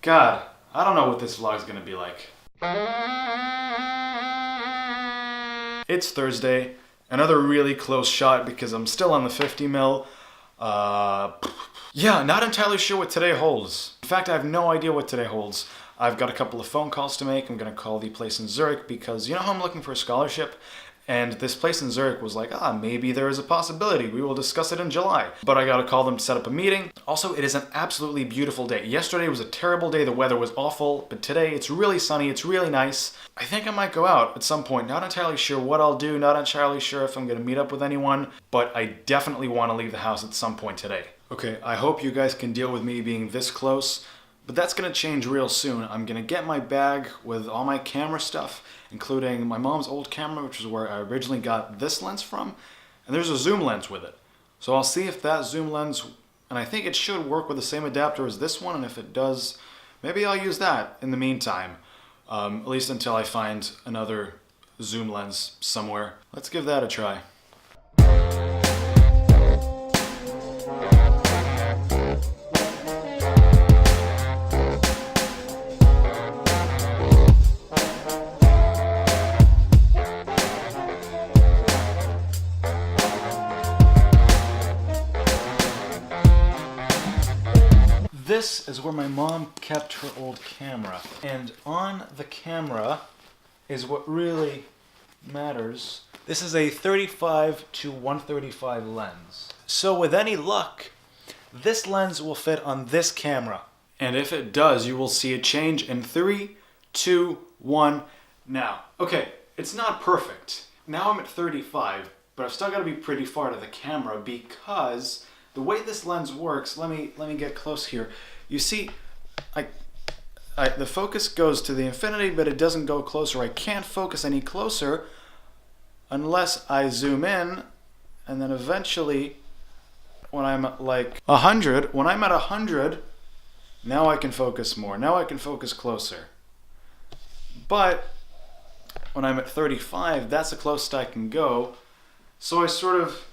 God, I don't know what this vlog's gonna be like. It's Thursday. Another really close shot because I'm still on the 50mm. Yeah, not entirely sure what today holds. In fact, I have no idea what today holds. I've got a couple of phone calls to make. I'm gonna call the place in Zurich because you know how I'm looking for a scholarship? And this place in Zurich was like, maybe there is a possibility. We will discuss it in July. But I gotta call them to set up a meeting. Also, it is an absolutely beautiful day. Yesterday was a terrible day. The weather was awful. But today, it's really sunny. It's really nice. I think I might go out at some point. Not entirely sure what I'll do. Not entirely sure if I'm gonna meet up with anyone. But I definitely want to leave the house at some point today. Okay, I hope you guys can deal with me being this close. But that's gonna change real soon. I'm gonna get my bag with all my camera stuff, including my mom's old camera, which is where I originally got this lens from, and there's a zoom lens with it. So I'll see if that zoom lens, and I think it should work with the same adapter as this one, and if it does, maybe I'll use that in the meantime, at least until I find another zoom lens somewhere. Let's give that a try. This is where my mom kept her old camera, and on the camera is what really matters. This is a 35 to 135 lens. So with any luck, this lens will fit on this camera. And if it does, you will see a change in 3, 2, 1, now. Okay, it's not perfect. Now I'm at 35, but I've still got to be pretty far to the camera because the way this lens works, let me get close here. You see, the focus goes to the infinity, but it doesn't go closer. I can't focus any closer unless I zoom in, and then eventually, when I'm at like 100, when I'm at 100, now I can focus more. Now I can focus closer. But when I'm at 35, that's the closest I can go. So I sort of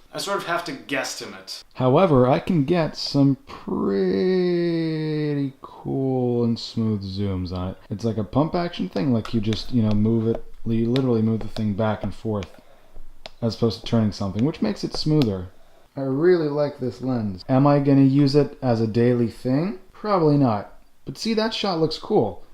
have to guesstimate. However, I can get some pretty cool and smooth zooms on it. It's like a pump action thing, like you just, move it, you literally move the thing back and forth as opposed to turning something, which makes it smoother. I really like this lens. Am I going to use it as a daily thing? Probably not. But see, that shot looks cool.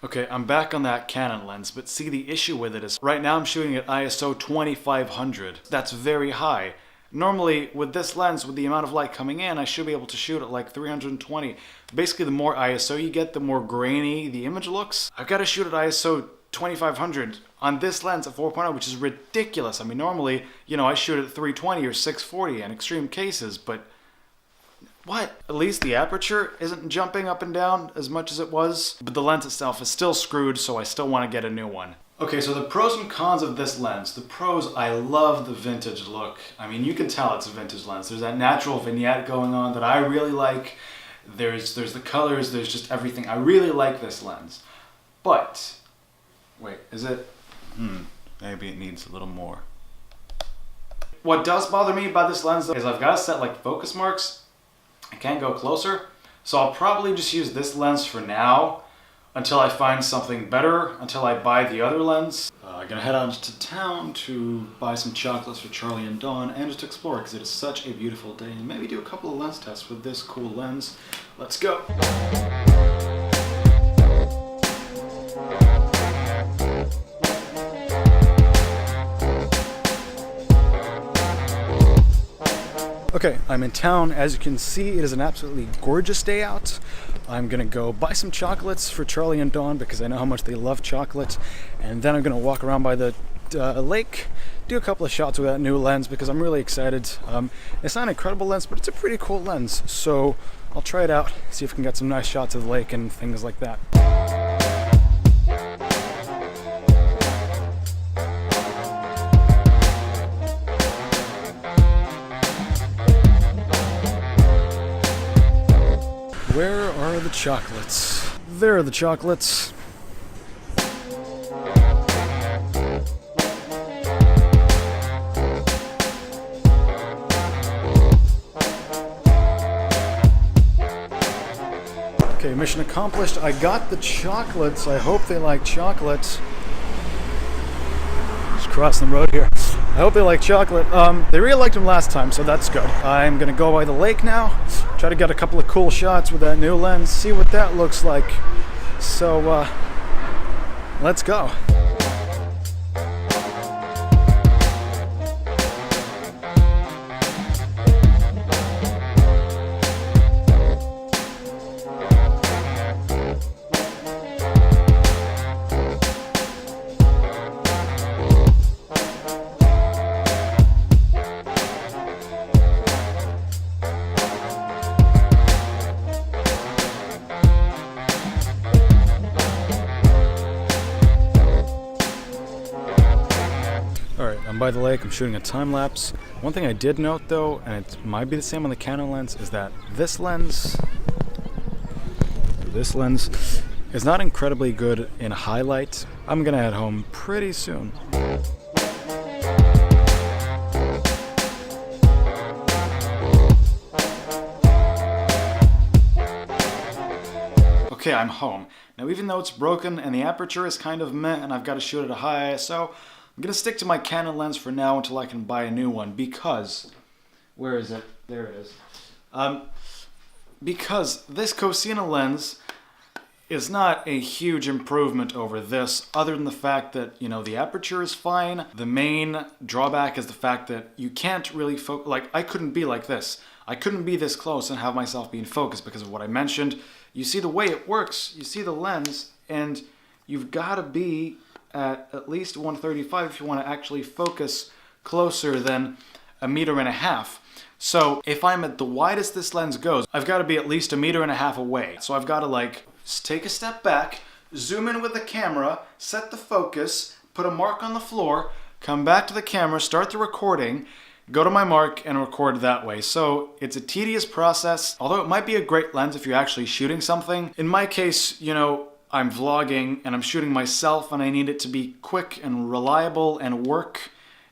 Okay, I'm back on that Canon lens, but see, the issue with it is right now I'm shooting at ISO 2500. That's very high. Normally, with this lens, with the amount of light coming in, I should be able to shoot at like 320. Basically, the more ISO you get, the more grainy the image looks. I've got to shoot at ISO 2500 on this lens at 4.0, which is ridiculous. I mean, normally, I shoot at 320 or 640 in extreme cases, but what? At least the aperture isn't jumping up and down as much as it was, but the lens itself is still screwed, so I still want to get a new one. Okay, so the pros and cons of this lens. The pros, I love the vintage look. I mean, you can tell it's a vintage lens. There's that natural vignette going on that I really like. There's the colors, there's just everything. I really like this lens. But, wait, is it? Maybe it needs a little more. What does bother me about this lens, though, is I've got to set like focus marks. I can't go closer, so I'll probably just use this lens for now until I find something better, until I buy the other lens. I'm gonna head out to town to buy some chocolates for Charlie and Dawn and just explore because it is such a beautiful day, and maybe do a couple of lens tests with this cool lens. Let's go. Okay, I'm in town. As you can see, it is an absolutely gorgeous day out. I'm gonna go buy some chocolates for Charlie and Dawn because I know how much they love chocolate. And then I'm gonna walk around by the lake, do a couple of shots with that new lens because I'm really excited. It's not an incredible lens, but it's a pretty cool lens. So I'll try it out, see if I can get some nice shots of the lake and things like that. Where are the chocolates? There are the chocolates. Okay, mission accomplished. I got the chocolates. I hope they like chocolates. Just crossing the road here. I hope they like chocolate. They really liked them last time, so that's good. I'm gonna go by the lake now, try to get a couple of cool shots with that new lens, see what that looks like. So, let's go. Alright, I'm by the lake, I'm shooting a time lapse. One thing I did note though, and it might be the same on the Canon lens, is that this lens is not incredibly good in highlight. I'm gonna head home pretty soon. Okay, I'm home. Now even though it's broken and the aperture is kind of meh and I've got to shoot at a high ISO, I'm going to stick to my Canon lens for now until I can buy a new one because... Where is it? There it is. Because this Cosina lens is not a huge improvement over this, other than the fact that, you know, the aperture is fine. The main drawback is the fact that you can't really focus... Like, I couldn't be like this. I couldn't be this close and have myself be in focus because of what I mentioned. You see the way it works, you see the lens, and you've got to be at least 135 if you want to actually focus closer than 1.5 meters. So if I'm at the widest this lens goes, I've got to be at least 1.5 meters away. So I've got to like take a step back, zoom in with the camera, set the focus, put a mark on the floor, come back to the camera, start the recording, go to my mark and record that way. So it's a tedious process, although it might be a great lens if you're actually shooting something. In my case, you know, I'm vlogging and I'm shooting myself and I need it to be quick and reliable and work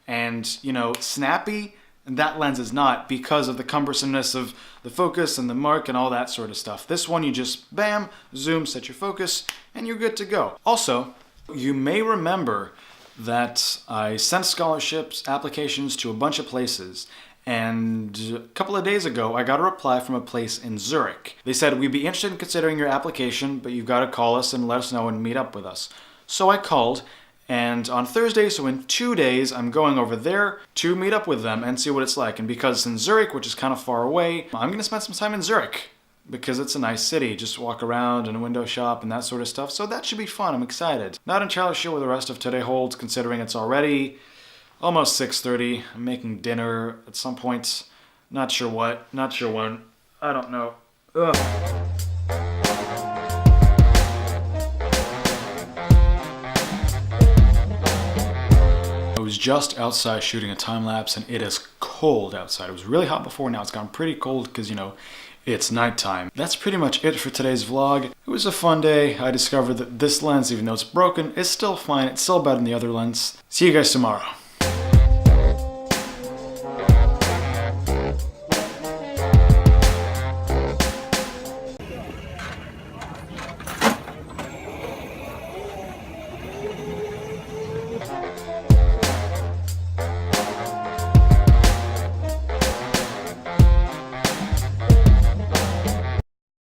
and, you know, snappy. And that lens is not because of the cumbersomeness of the focus and the mark and all that sort of stuff. This one you just bam, zoom, set your focus, and you're good to go. Also, you may remember that I sent scholarships applications to a bunch of places, and a couple of days ago I got a reply from a place in Zurich. They said, we'd be interested in considering your application, but you've got to call us and let us know and meet up with us. So I called, and on Thursday, so in 2 days, I'm going over there to meet up with them and see what it's like. And because it's in Zurich, which is kind of far away, I'm going to spend some time in Zurich because it's a nice city. Just walk around and window shop and that sort of stuff. So that should be fun. I'm excited. Not entirely sure what the rest of today holds, considering it's already almost 6:30. I'm making dinner at some point. Not sure what. Not sure when. I don't know. Ugh. I was just outside shooting a time lapse and it is cold outside. It was really hot before, now it's gone pretty cold because, you know, it's nighttime. That's pretty much it for today's vlog. It was a fun day. I discovered that this lens, even though it's broken, is still fine. It's still better than the other lens. See you guys tomorrow.